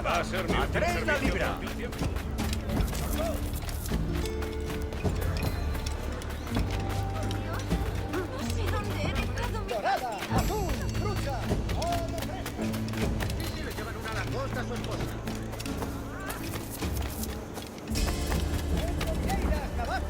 Va a ser mi ¡A 3 la libra! No sé dónde he dejado mi... ¡Dorada! ¡Azul! ¡Trucha! ¡Todo fresco! Sí, le llevan una langosta a su esposa. ¡Vieira, cabal!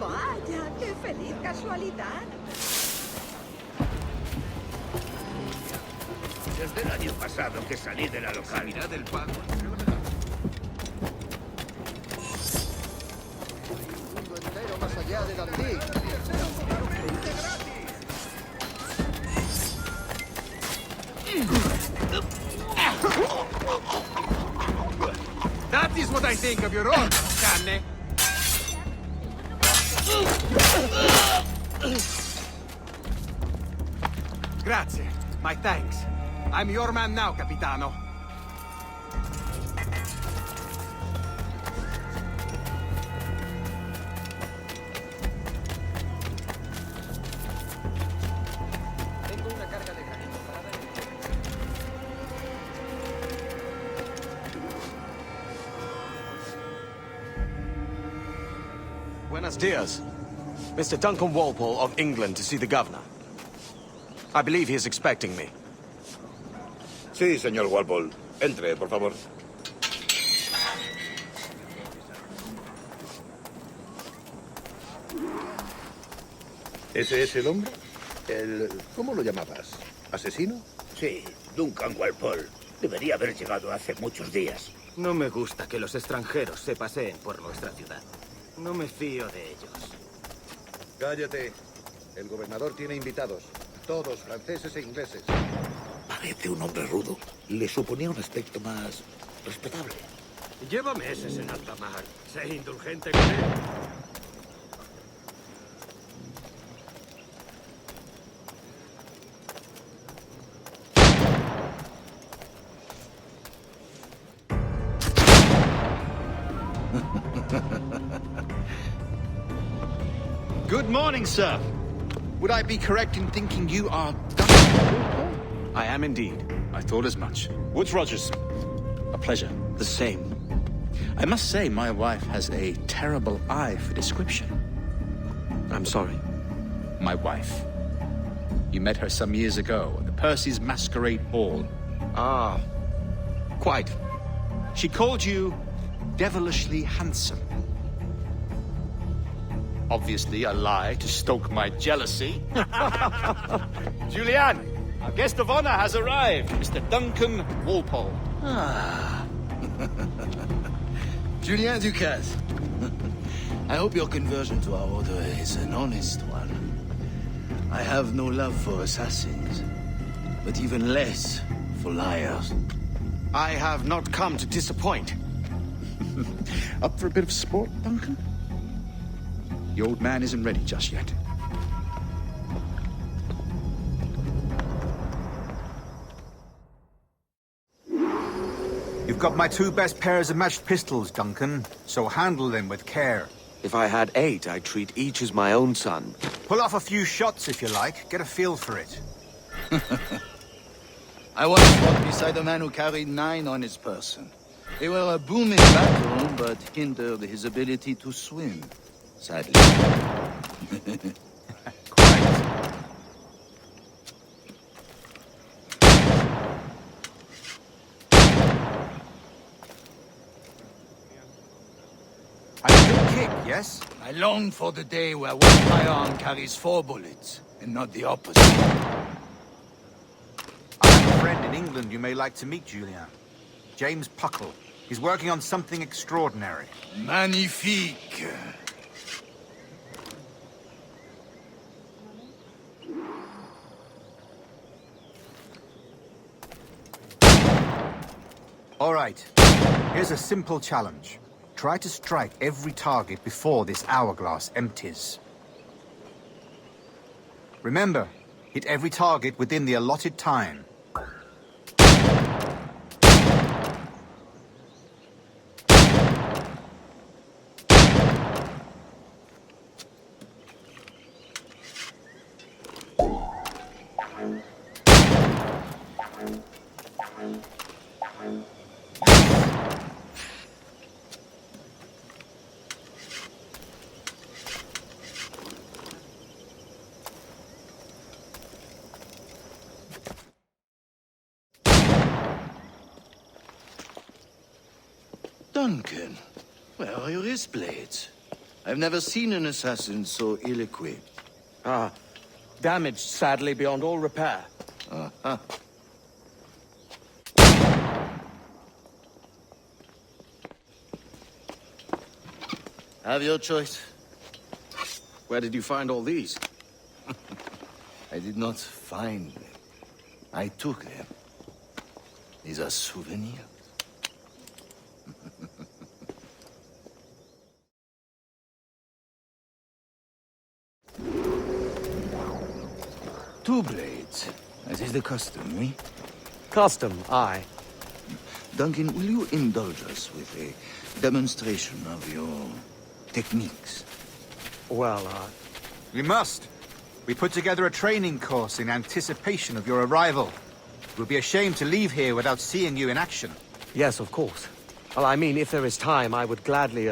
Vaya, qué feliz casualidad. Desde el año pasado que salí de la local. Mirad el pago. Mundo entero más allá de Dundee. That is what I think of your own, Canne. Grazie. My thanks. I'm your man now, Capitano. Tengo una carga de granito para dar. Buenos dias. Mr. Duncan Walpole of England to see the governor. I believe he is expecting me. Sí, señor Walpole. Entre, por favor. ¿Ese es el hombre? ¿Cómo lo llamabas? ¿Asesino? Sí, Duncan Walpole. Debería haber llegado hace muchos días. No me gusta que los extranjeros se paseen por nuestra ciudad. No me fío de ellos. Cállate. El gobernador tiene invitados. Todos franceses e ingleses. Parece un hombre rudo. Le suponía un aspecto más respetable. Lleva meses en alta mar. Sé indulgente con él. Good morning, sir. Would I be correct in thinking you are Duncan? I am indeed. I thought as much. Woods Rogers. A pleasure. The same. I must say, my wife has a terrible eye for description. I'm sorry. My wife. You met her some years ago at the Percy's Masquerade Ball. Ah, quite. She called you devilishly handsome. Obviously a lie to stoke my jealousy. Julianne, our guest of honor has arrived, Mr. Duncan Walpole. Ah. Julien Ducasse. I hope your conversion to our order is an honest one. I have no love for assassins, but even less for liars. I have not come to disappoint. Up for a bit of sport, Duncan? The old man isn't ready just yet. You've got my 2 best pairs of matched pistols, Duncan, so handle them with care. If I had 8, I'd treat each as my own son. Pull off a few shots if you like, get a feel for it. I once fought beside a man who carried 9 on his person. They were a boom in battle, but hindered his ability to swim. Sadly. A good kick, yes? I long for the day where one firearm carries 4 bullets, and not the opposite. I have a friend in England you may like to meet, Julien. James Puckle. He's working on something extraordinary. Magnifique! All right. Here's a simple challenge. Try to strike every target before this hourglass empties. Remember, hit every target within the allotted time. Duncan, where are your wrist blades? I've never seen an assassin so ill-equipped. Ah, damaged sadly beyond all repair. Uh-huh. Have your choice. Where did you find all these? I did not find them. I took them. These are souvenirs. Two blades. That is the custom, eh? Custom, aye. Duncan, will you indulge us with a demonstration of your techniques? Well, We must. We put together a training course in anticipation of your arrival. It would be a shame to leave here without seeing you in action. yes, of course. Well, I mean, if there is time, I would gladly,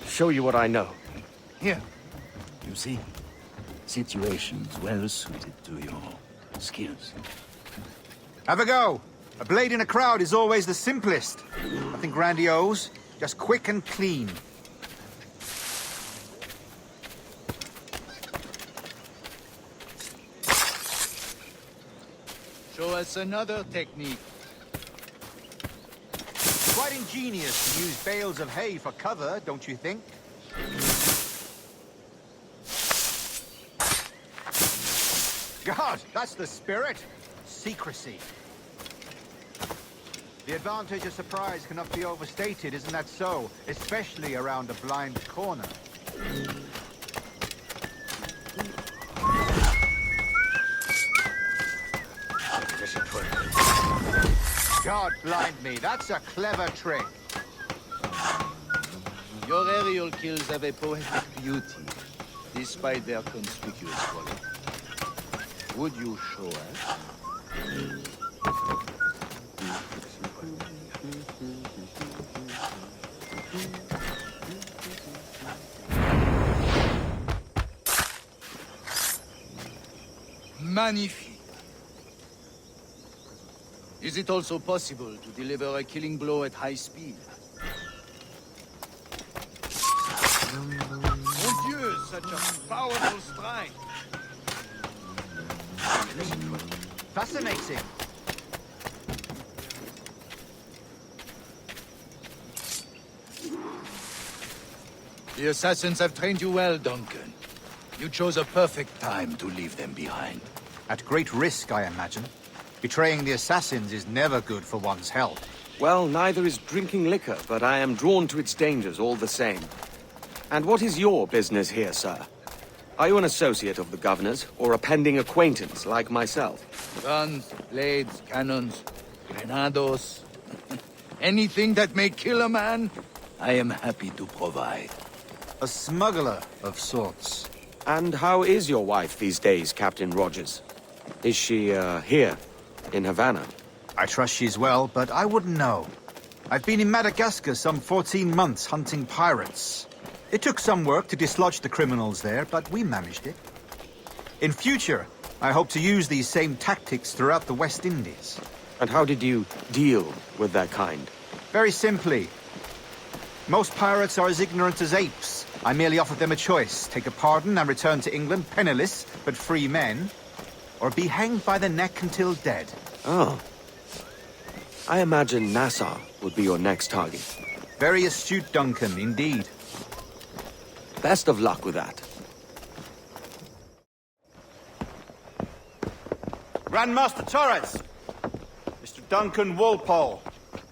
show you what I know. Here. You see? Situations well suited to your skills. Have a go. A blade in a crowd is always the simplest. Nothing grandiose, just quick and clean. Show us another technique. Quite ingenious to use bales of hay for cover, don't you think? God, that's the spirit. Secrecy. The advantage of surprise cannot be overstated, isn't that so? Especially around a blind corner. God blind me, that's a clever trick. Your aerial kills have a poetic beauty, despite their conspicuous quality. Would you show us? Magnifique. Is it also possible to deliver a killing blow at high speed? Mon Dieu, such a powerful strike! Fascinating. The assassins have trained you well, Duncan. You chose a perfect time to leave them behind. At great risk, I imagine. Betraying the assassins is never good for one's health. Well, neither is drinking liquor, but I am drawn to its dangers all the same. And what is your business here, sir? Are you an associate of the governor's, or a pending acquaintance like myself? Guns, blades, cannons, grenados. Anything that may kill a man, I am happy to provide. A smuggler of sorts. And how is your wife these days, Captain Rogers? Is she, here, in Havana. I trust she's well, but I wouldn't know. I've been in Madagascar some 14 months hunting pirates. It took some work to dislodge the criminals there, but we managed it. In future, I hope to use these same tactics throughout the West Indies. And how did you deal with their kind? Very simply. Most pirates are as ignorant as apes. I merely offered them a choice: take a pardon and return to England penniless, but free men, or be hanged by the neck until dead. Oh. I imagine Nassau would be your next target. Very astute, Duncan, indeed. Best of luck with that. Grandmaster Torres! Mr. Duncan Walpole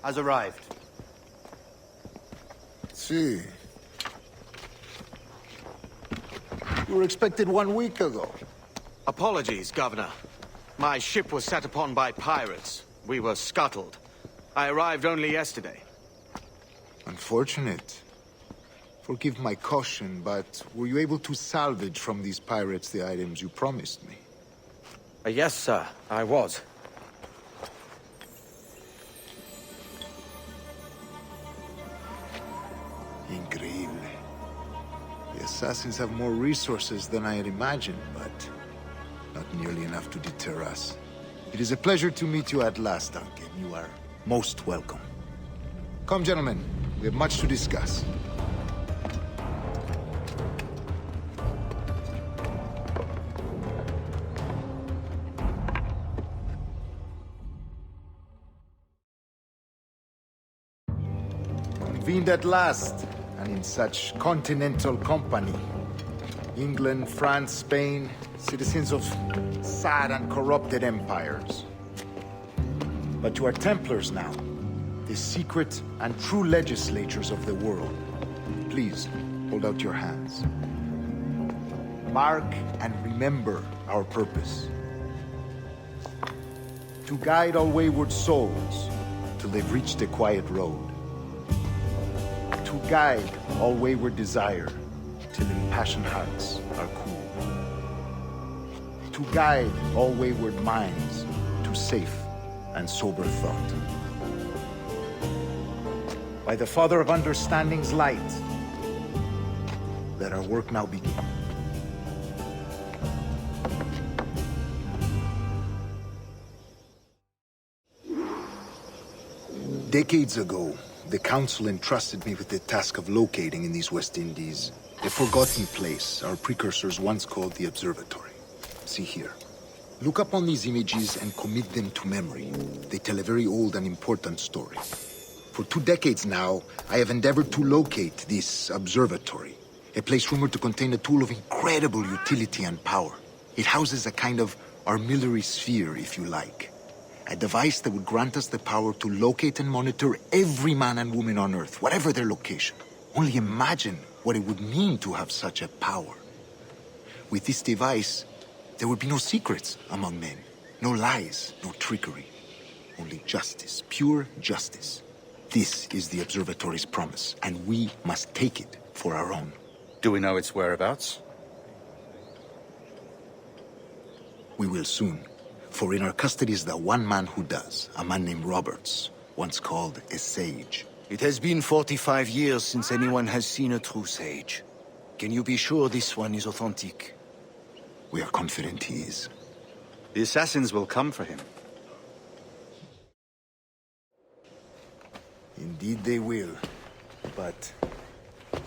has arrived. See. You were expected 1 week ago. Apologies, Governor. My ship was set upon by pirates. We were scuttled. I arrived only yesterday. Unfortunate. Forgive my caution, but were you able to salvage from these pirates the items you promised me? Yes, sir, I was. Increíble. The assassins have more resources than I had imagined, but not nearly enough to deter us. It is a pleasure to meet you at last, Duncan. You are most welcome. Come, gentlemen. We have much to discuss. Convened at last, and in such continental company. England, France, Spain, citizens of sad and corrupted empires. But you are Templars now, the secret and true legislators of the world. Please, hold out your hands. Mark and remember our purpose. To guide all wayward souls till they've reached the quiet road. To guide all wayward desire till impassioned hearts are cool. To guide all wayward minds to safe and sober thought. By the Father of Understanding's light, let our work now begin. Decades ago, the Council entrusted me with the task of locating in these West Indies a forgotten place our precursors once called the Observatory. See here. Look up on these images and commit them to memory. They tell a very old and important story. For 2 decades now, I have endeavored to locate this observatory, a place rumored to contain a tool of incredible utility and power. It houses a kind of armillary sphere, if you like. A device that would grant us the power to locate and monitor every man and woman on Earth, whatever their location. Only imagine what it would mean to have such a power. With this device, there would be no secrets among men, no lies, no trickery. Only justice, pure justice. This is the Observatory's promise, and we must take it for our own. Do we know its whereabouts? We will soon. For in our custody is the one man who does, a man named Roberts, once called a sage. It has been 45 years since anyone has seen a true sage. Can you be sure this one is authentic? We are confident he is. The assassins will come for him. Indeed they will. But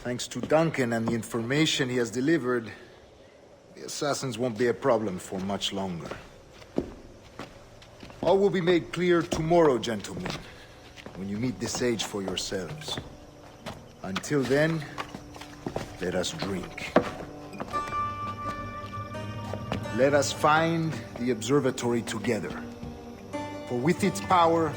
thanks to Duncan and the information he has delivered, the assassins won't be a problem for much longer. All will be made clear tomorrow, gentlemen, when you meet the sage for yourselves. Until then, let us drink. Let us find the observatory together. For with its power,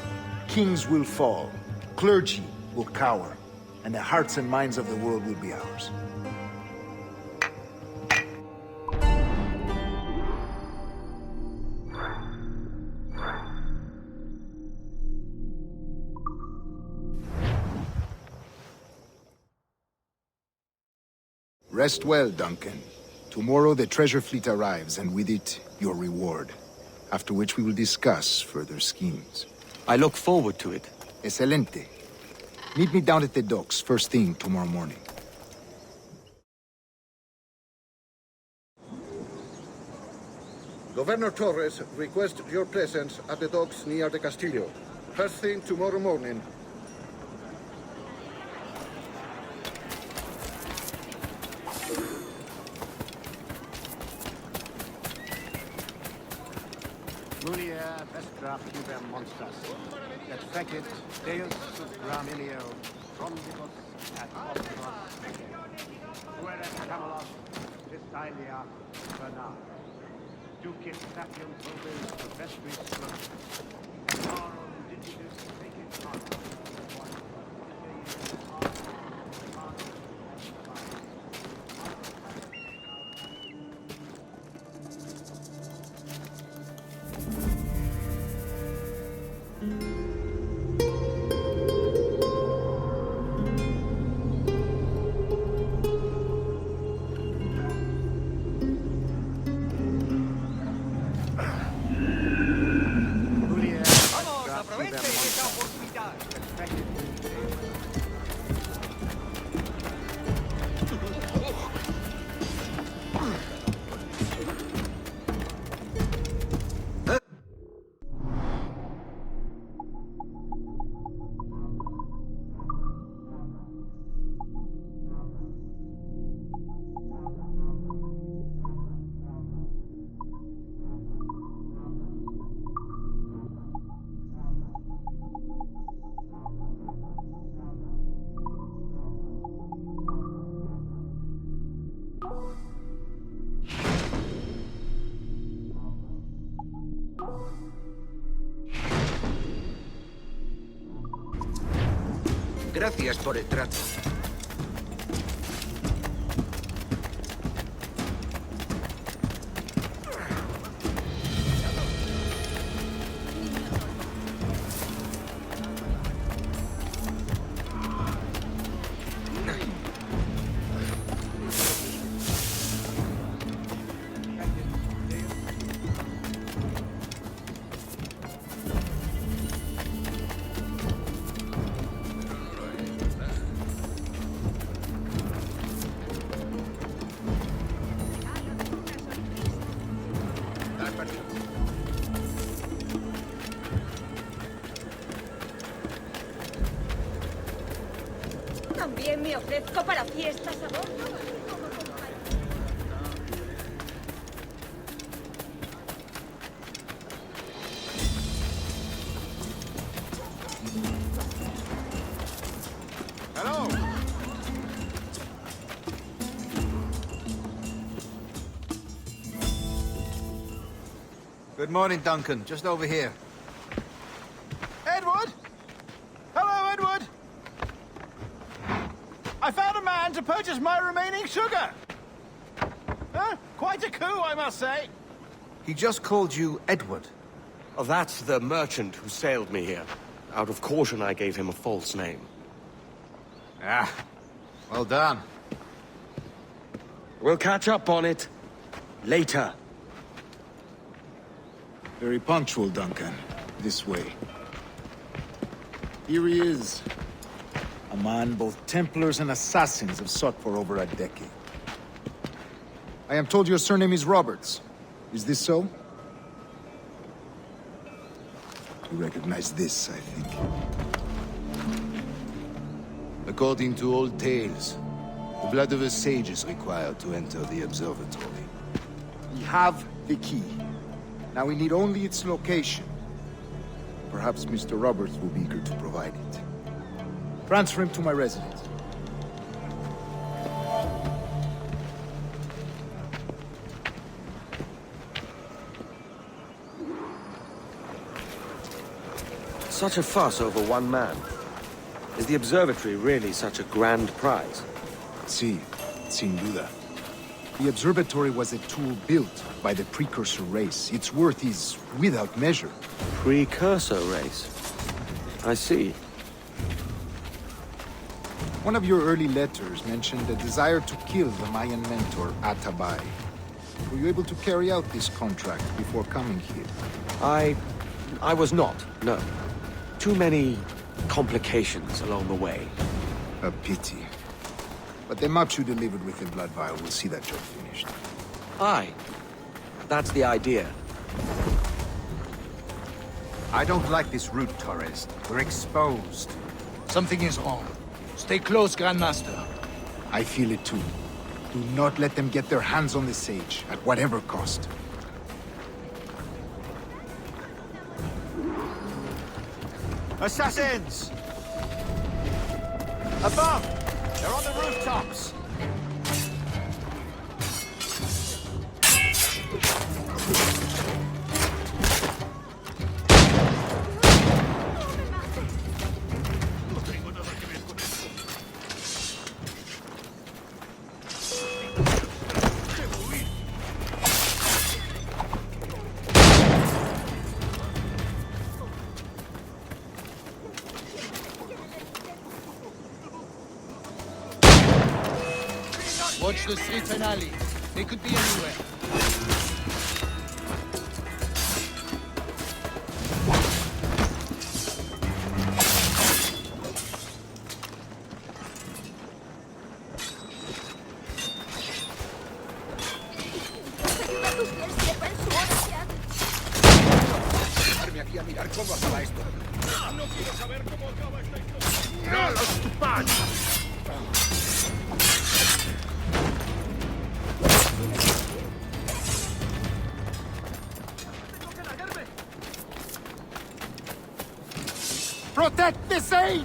kings will fall, clergy will cower, and the hearts and minds of the world will be ours. Rest well, Duncan. Tomorrow the treasure fleet arrives, and with it, your reward. after which we will discuss further schemes. I look forward to it. Excelente. Meet me down at the docks first thing tomorrow morning. Governor Torres requests your presence at the docks near the Castillo. First thing tomorrow morning. Mulia vestra puber monstras. Et fecit Deus sub Gramilio, frondibus et ostros. Puere Camelot, Vistalia, Bernard. Ducis sapiens vobis vestris slum. Et marum digidus fecit heart. Gracias por el trato. También me ofrezco para fiestas a bordo. Hello! Good morning, Duncan. Just over here. Edward? Hello, Edward. I found a man to purchase my remaining sugar. Huh? Quite a coup, I must say. He just called you Edward. Oh, that's the merchant who sailed me here. Out of caution, I gave him a false name. Ah, well done. We'll catch up on it later. Very punctual, Duncan. This way. Here he is. A man both Templars and Assassins have sought for over a decade. I am told your surname is Roberts. Is this so? You recognize this, I think. According to old tales, the blood of a sage is required to enter the observatory. We have the key. Now we need only its location. Perhaps Mr. Roberts will be eager to provide it. Transfer him to my residence. Such a fuss over one man. Is the observatory really such a grand prize? Sí, sin duda. The observatory was a tool built by the precursor race. Its worth is without measure. Precursor race. I see. One of your early letters mentioned a desire to kill the Mayan mentor, Atabay. Were you able to carry out this contract before coming here? I was not, no. Too many complications along the way. A pity. But the maps you delivered with the Blood Vial will see that job finished. Aye. That's the idea. I don't like this route, Torres. We're exposed. Something is wrong. Stay close, Grandmaster. I feel it too. Do not let them get their hands on the Sage, at whatever cost. Assassins! Above! They're on the rooftops! Watch the streets and alleys. They could be anywhere. Dejarme aquí a mirar cómo acaba esto. No quiero saber cómo acaba esta historia. ¡No los tupan! Protect the Sage!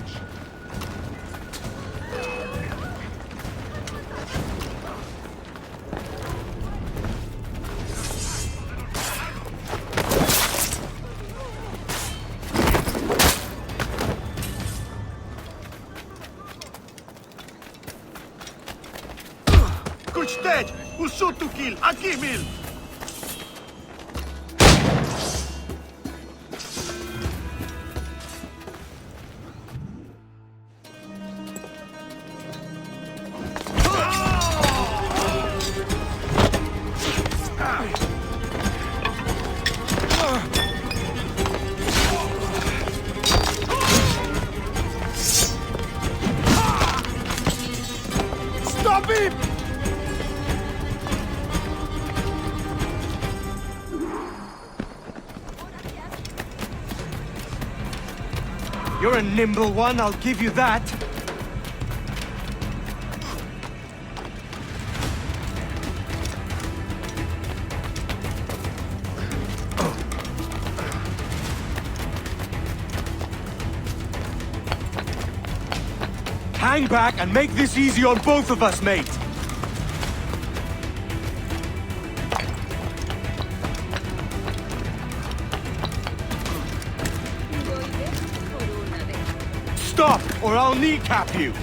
Kuchtet! Usut to kill! Akimil! Stop him! You're a nimble one, I'll give you that. Hang back and make this easy on both of us, mate. Stop, or I'll kneecap you!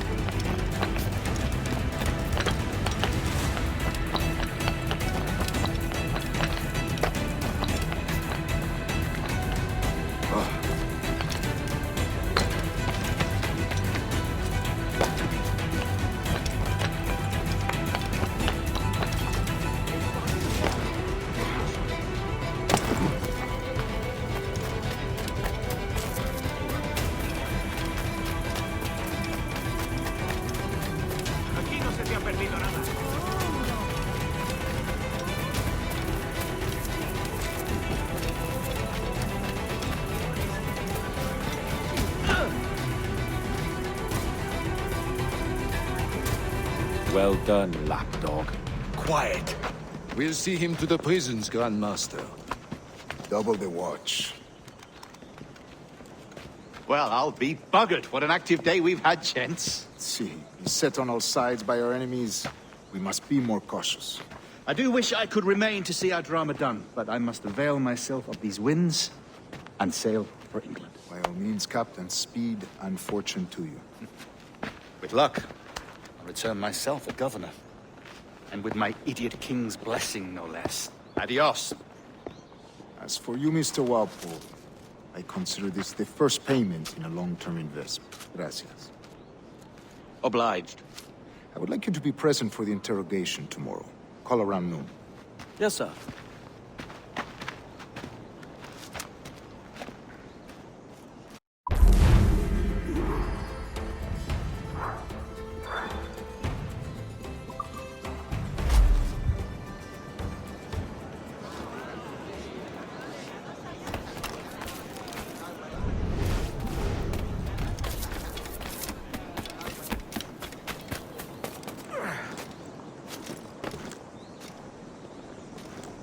Well done, lapdog. Quiet. We'll see him to the prisons, Grandmaster. Double the watch. Well, I'll be buggered. What an active day we've had, gents. See, set on all sides by our enemies. We must be more cautious. I do wish I could remain to see our drama done, but I must avail myself of these winds and sail for England. By all means, Captain, speed and fortune to you. With luck, I'll return myself a governor. And with my idiot king's blessing, no less. Adios. As for you, Mr. Walpole, I consider this the first payment in a long-term investment. Gracias. Obliged. I would like you to be present for the interrogation tomorrow. Call around noon. Yes, sir.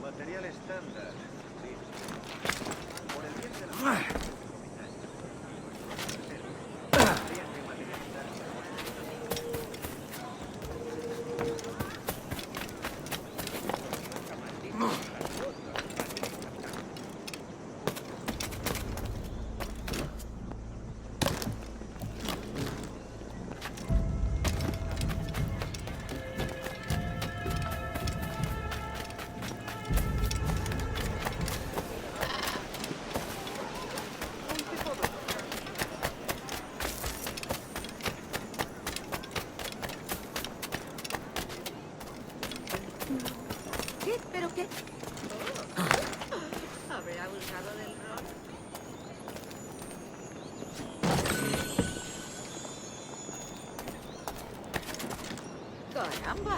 Material estándar. ¿Qué? ¿Pero qué? ¿Habré abusado del rol? ¡Caramba!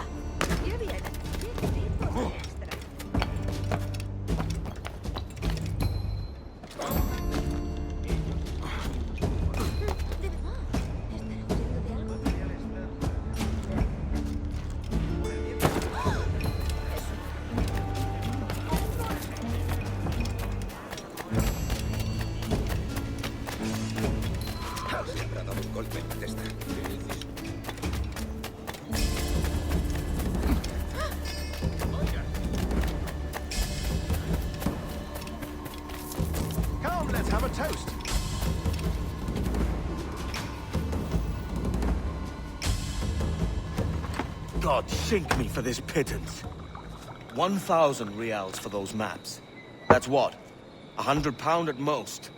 ¡Qué bien! ¡Qué tipo de extra! ¿De verdad? ¿Estará huyendo de algo? Siempre ha dado un golpe en la testa. Come, let's have a toast. God sink me for this pittance. 1,000 reals for those maps. That's what? £100 at most.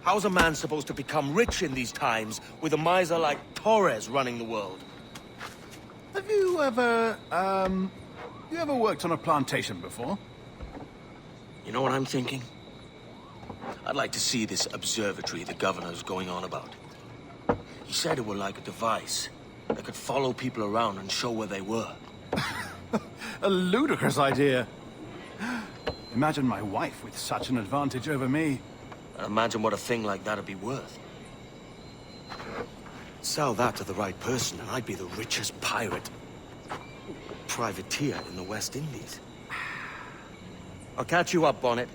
How's a man supposed to become rich in these times with a miser like Torres running the world? Have you ever, worked on a plantation before? You know what I'm thinking? I'd like to see this observatory the governor's going on about. He said it were like a device that could follow people around and show where they were. A ludicrous idea. Imagine my wife with such an advantage over me. And imagine what a thing like that'd be worth. Sell that to the right person and I'd be the richest pirate. Privateer in the West Indies. I'll catch you up, Bonnet.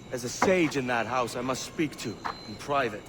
There's a sage in that house I must speak to in private.